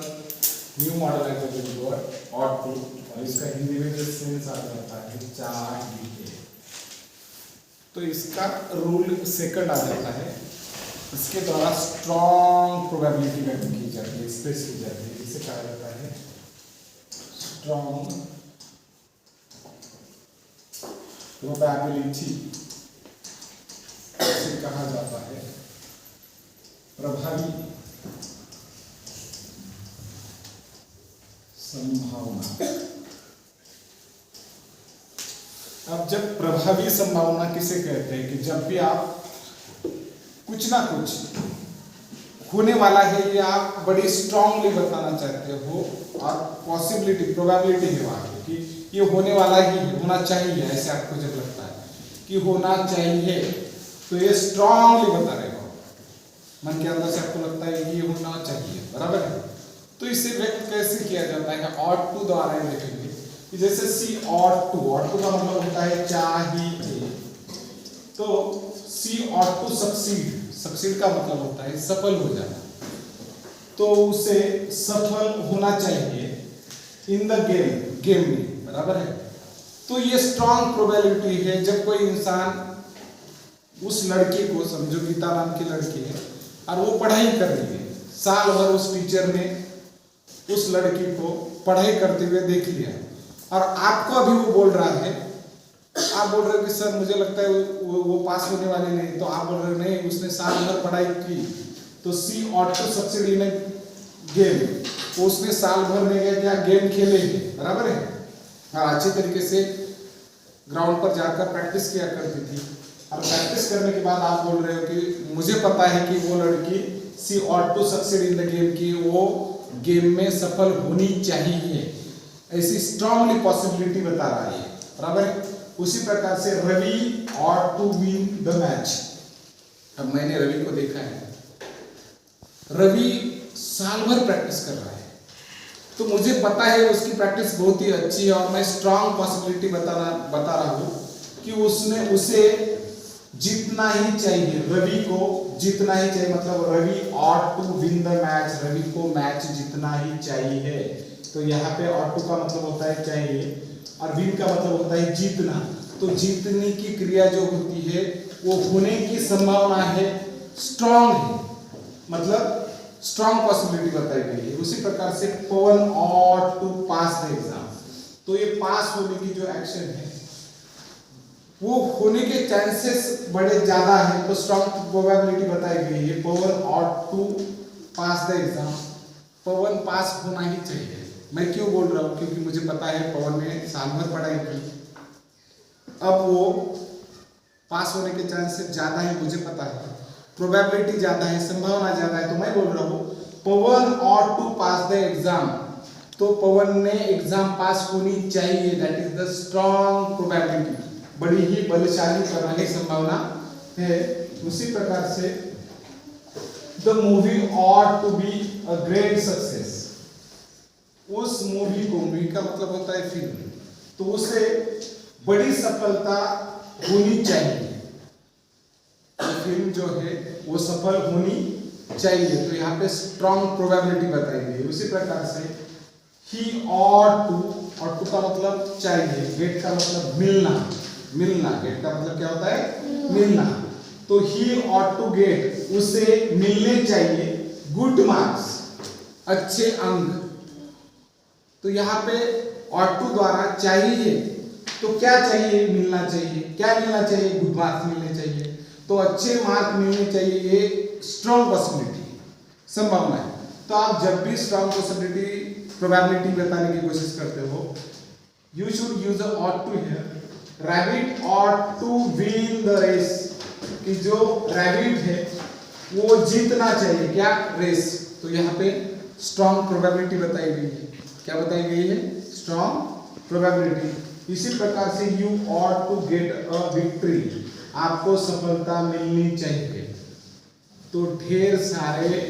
New model है जो odd to, और इसका हिंदी में जो सेंस आ जाता है चाहिए। तो इसका रूल सेकंड आ जाता है, इसके द्वारा स्ट्रॉन्ग प्रोबेबिलिटी व्यक्त की जाती है, एक्सप्रेस की जाती है। इसे कहा जाता है स्ट्रॉन्ग प्रोबेबिलिटी, इसे कहा जाता है प्रभावी संभावना। अब जब प्रभावी संभावना किसे कहते हैं कि जब भी आप कुछ ना कुछ होने वाला है ये आप बड़ी स्ट्रांगली बताना चाहते हो, और पॉसिबिलिटी प्रोबेबिलिटी है वहां की कि ये होने वाला ही होना चाहिए, ऐसे आपको जब लगता है कि होना चाहिए तो ये स्ट्रांगली बता रहे हो, मन के अंदर से आपको लगता है ये होना चाहिए, बराबर है। तो इसे व्यक्त कैसे किया जाता है, ऑड टू द्वारा देखेंगे कि जैसे सी ऑड टू का मतलब होता है चाहिए, तो सी ऑड टू सक्सीड का मतलब होता है सफल हो जाना, तो उसे सफल होना चाहिए इन द गेम में, बराबर है। तो ये स्ट्रॉन्ग प्रोबेबिलिटी है जब कोई इंसान उस लड़की को, समझो गीता नाम की लड़की है और वो पढ़ाई कर रही है, साल भर उस टीचर ने उस लड़की को पढ़ाई करते हुए देख लिया, और आपको अभी वो बोल रहा है, आप बोल रहे हो कि सर मुझे लगता है वो पास होने वाली नहीं, तो आप बोल रहे हो नहीं उसने साल भर पढ़ाई की, तो she ought to succeed in game, तो उसने साल भर में क्या गेम खेले, बराबर है, और अच्छे तरीके से ग्राउंड पर जाकर प्रैक्टिस किया करती थी, और प्रैक्टिस करने के बाद आप बोल रहे हो कि मुझे पता है कि वो लड़की she ought to succeed in the game की वो गेम में सफल होनी चाहिए, ऐसी स्ट्रांगली पॉसिबिलिटी बता रहा है, बराबर है। उसी प्रकार से Ravi ought to win the match. अब मैंने रवि को देखा है, रवि साल भर प्रैक्टिस कर रहा है, तो मुझे पता है उसकी प्रैक्टिस बहुत ही अच्छी है, और मैं स्ट्रांग पॉसिबिलिटी बता रहा हूं कि उसे जीतना ही चाहिए, रवि को जीतना ही चाहिए, मतलब Ravi ought to win the match, Ravi को मैच जीतना ही चाहिए। तो यहाँ पे ऑट टू का मतलब होता है चाहिए, और विन का मतलब होता है जीतना, तो जीतने की क्रिया जो होती है वो होने की संभावना है, स्ट्रांग है, मतलब स्ट्रांग पॉसिबिलिटी बताई गई है। उसी प्रकार से Pawan ought to pass the exam, तो ये पास होने की जो एक्शन है वो होने के चांसेस बड़े ज्यादा है, तो स्ट्रांग प्रोबेबिलिटी बताई गई है, Pawan ought to pass the exam, Pawan pass होना ही चाहिए। मैं क्यों बोल रहा हूँ, क्योंकि मुझे पता है पवन ने साल भर पढ़ाई की, अब वो पास होने के चांसेस ज्यादा है, मुझे पता है, प्रोबेबिलिटी ज्यादा है, संभावना ज्यादा है, तो मैं बोल रहा हूँ Pawan ought to pass the exam, तो पवन ने एग्जाम पास होनी चाहिए, that is the strong probability, बड़ी ही बलशाली प्रणाली संभावना है। उसी प्रकार से the movie ought to be a great success, उस मूवी को, मूवी का मतलब होता है फिल्म, तो उसे बड़ी सफलता होनी चाहिए, तो फिल्म जो है वो सफल होनी चाहिए, तो यहाँ पे स्ट्रॉन्ग प्रोबेबिलिटी बताई गई। उसी प्रकार से ही ऑट टू का मतलब चाहिए, गेट का मतलब मिलना, गेट का मतलब क्या होता है मिलना, तो ही ऑट टू गेट, उसे मिलने चाहिए गुड मार्क्स, अच्छे अंक, तो यहाँ पे ऑट टू द्वारा चाहिए, तो क्या चाहिए, मिलना चाहिए, क्या मिलना चाहिए, गुड मार्क्स मिलने चाहिए, तो अच्छे मार्क मिलने चाहिए, ये स्ट्रॉन्ग पॉसिबिलिटी संभावना है। तो आप जब भी स्ट्रॉन्ग पॉसिबिलिटी प्रोबेबिलिटी बताने की कोशिश करते हो, you should use ought to hear, rabbit ought to win the race, कि जो रैबिट है वो जीतना चाहिए, क्या, रेस, तो यहाँ पे स्ट्रॉन्ग प्रोबेबिलिटी बताई गई है, क्या बताई गई है, स्ट्रॉन्ग प्रोबेबिलिटी। इसी प्रकार से you ought to get a victory, आपको सफलता मिलनी चाहिए, तो ढेर सारे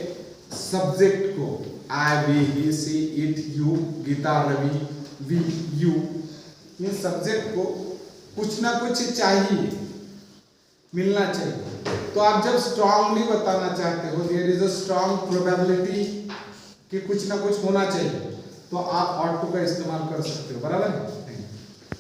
सब्जेक्ट को, आई बी ही सी इट यू, गीता रवि वी यू, इन सब्जेक्ट को कुछ ना कुछ चाहिए, मिलना चाहिए। तो आप जब स्ट्रांगली बताना चाहते हो, there is a strong probability कि कुछ ना कुछ होना चाहिए, तो आप ought to का इस्तेमाल कर सकते हो, बराबर है।